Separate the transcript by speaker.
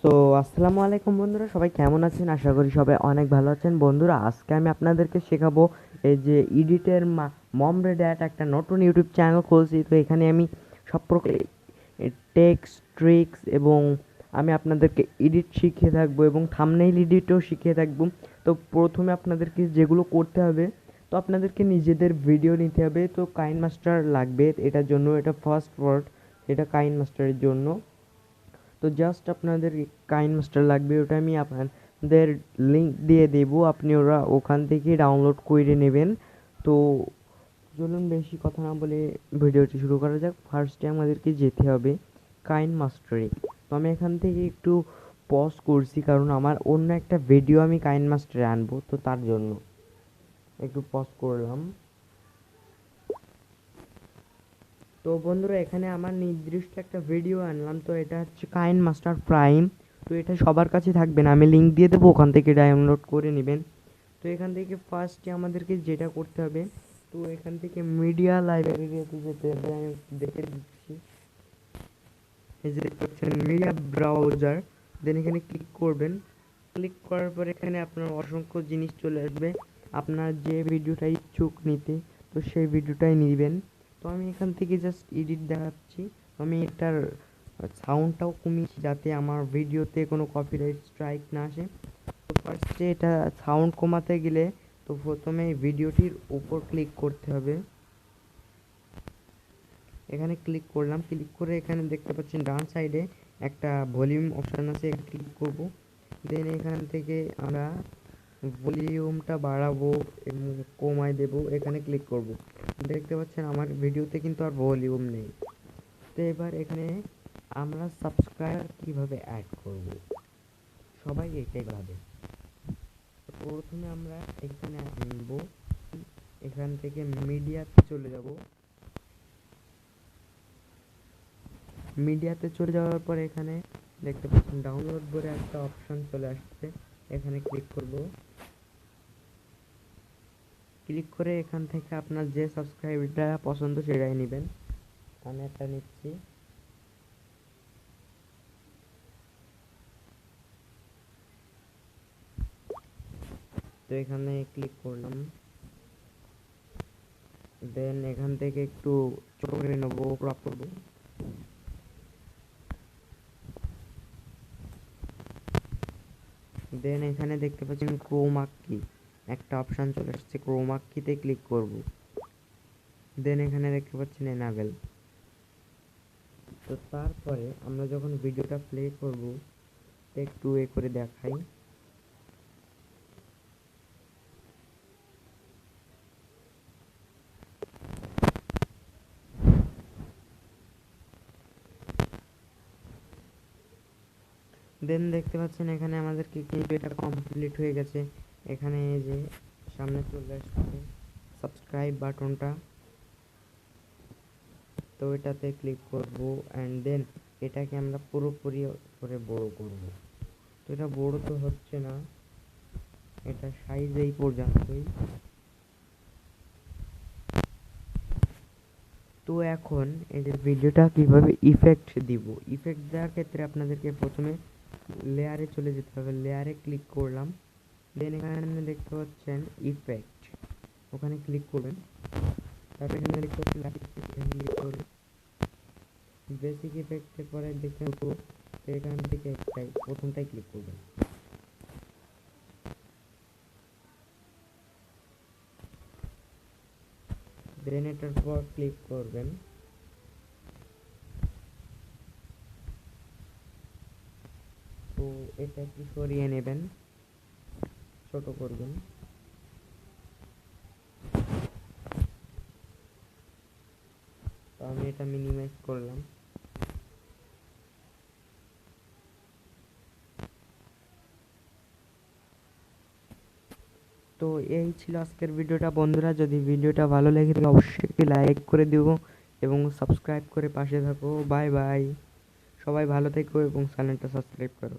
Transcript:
Speaker 1: So আসসালামু আলাইকুম বন্ধুরা, সবাই কেমন আছেন? আশা করি সবাই অনেক ভালো আছেন। বন্ধুরা, আজকে আমি আপনাদেরকে শেখাবো এই যে এডিটের মম রেডাট একটা নতুন ইউটিউব চ্যানেল খুলছি। তো এখানে আমি সব প্রকার টেক্সট ট্রিক্স এবং আমি আপনাদেরকে এডিট শিখিয়ে থাকবো এবং থাম্বনেইল এডিটও শিখিয়ে থাকবো। তো প্রথমে আপনাদেরকে যেগুলো করতে হবে, তো আপনাদেরকে নিজেদের ভিডিও নিতে হবে। তো কাইনমাস্টার লাগবে এটার জন্য, এটা ফার্স্ট ওয়ার্ড, এটা কাইনমাস্টারের জন্য। তো জাস্ট আপনাদের কাইনমাস্টার লাগবে, ওটা আমি আপনাদের লিঙ্ক দিয়ে দেব, আপনি ওরা ওখান থেকে ডাউনলোড করে নেবেন। তো চলুন বেশি কথা না বলে ভিডিওটি শুরু করা যাক। ফার্স্টে আমাদেরকে যেতে হবে কাইনমাস্টারে। তো আমি এখান থেকে একটু পজ করছি কারণ আমার অন্য একটা ভিডিও আমি কাইনমাস্টারে আনবো, তো তার জন্য একটু পজ করলাম। তো বন্ধুরা, এখানে আমার নির্দিষ্ট একটা ভিডিও আনলাম, তো এটা হচ্ছে কাইনমাস্টার প্রাইম। তো এটা সবার কাছে থাকবে না, আমি লিঙ্ক দিয়ে দেবো, ওখান থেকে ডাউনলোড করে নেবেন। তো এখান থেকে ফার্স্টে আমাদেরকে যেটা করতে হবে, তো এখান থেকে মিডিয়া লাইব্রেরিতে যেতে হবে। আমি দেখে দিচ্ছি, এই যে দেখতে পাচ্ছেন মিডিয়া ব্রাউজার, দেন এখানে ক্লিক করবেন। ক্লিক করার পর এখানে আপনার অসংখ্য জিনিস চলে আসবে, আপনার যে ভিডিওটা ইচ্ছুক নিতে, তো সেই ভিডিওটাই নেবেন। তো আমি এখান থেকে জাস্ট এডিট দেখাচ্ছি। আমি এটার সাউন্ডটাও কমিয়েছি যাতে আমার ভিডিওতে কোনো কপিরাইট স্ট্রাইক না আসে। তো ফার্স্টে এটা সাউন্ড কমাতে গেলে তো প্রথমে ভিডিওটির উপর ক্লিক করতে হবে। এখানে ক্লিক করলাম, ক্লিক করে এখানে দেখতে পাচ্ছেন ডান সাইডে একটা ভলিউম অপশান আছে, ক্লিক করব। দেন এখান থেকে আমরা ভলিউমটা বাড়াবো এবং কমায় দেব, এখানে ক্লিক করব। দেখতে পাচ্ছেন আমার ভিডিওতে কিন্তু আর ভলিউম নেই। তো এবার এখানে আমরা সাবস্ক্রাইবার কিভাবে অ্যাড করব, সবাই এটাই ভাবে। প্রথমে আমরা এখানে আনব, এখান থেকে মিডিয়াতে চলে যাব। মিডিয়াতে চলে যাওয়ার পর এখানে দেখতে পাচ্ছেন ডাউনলোড বলে একটা অপশন চলে আসছে, এখানে ক্লিক করব। ক্লিক করে এখান থেকে আপনার যে সাবস্ক্রাইবটা পছন্দ সেটাই নেবেন। আমি একটা নিচ্ছি। তো এখানে ক্লিক করলাম, দেন এখান থেকে একটু ছোট করে নেবো, ক্রপ করব। দেন এখানে দেখতে পাচ্ছেন ক্রোমা কি একটা অপশান চলে আসছে, ক্রোমা কিতে ক্লিক করব। দেন এখানে দেখতে পাচ্ছেন এনাবেল। তো তারপরে আমরা যখন ভিডিওটা প্লে করব, একটু করে দেখাই। দেন দেখতে পাচ্ছেন এখানে আমাদেরকে কিন্তু এটা কমপ্লিট হয়ে গেছে। এখানে এই যে সামনে চলে আসছে সাবস্ক্রাইব বাটনটা, তো এটাতে ক্লিক করব অ্যান্ড দেন এটাকে আমরা পুরোপুরি করে বড় করব। তো এটা বড় তো হচ্ছে না, এটা সাইজ এই পর্যন্তই। তো এখন এই যে ভিডিওটা কিভাবে ইফেক্ট দিব, ইফেক্ট দেওয়ার ক্ষেত্রে আপনাদেরকে প্রথমে লেয়ারে চলে যেতে হবে। লেয়ারে ক্লিক করলাম, দেন এখানে দেখতে পাচ্ছেন ইফেক্ট, ওখানে ক্লিক করবেন। তারপর এখানে দেখতে পাচ্ছেন বেসিক ইফেক্টের পরে দেখবেন তো এখান থেকে একটাই প্রথমটাই ক্লিক করবেন। দেন এটার পর ক্লিক করবেন। তো এটা একটু সরিয়ে নেবেন, ছোট করবেন। তো আমি এটা মিনিমাইজ করলাম। তো এই ছিল আজকের ভিডিওটা। বন্ধুরা, যদি ভিডিওটা ভালো লেগে থাকে অবশ্যই একটি লাইক করে দিও এবং সাবস্ক্রাইব করে পাশে থাকো। বাই বাই, সবাই ভালো থেকো এবং চ্যানেলটা সাবস্ক্রাইব করো।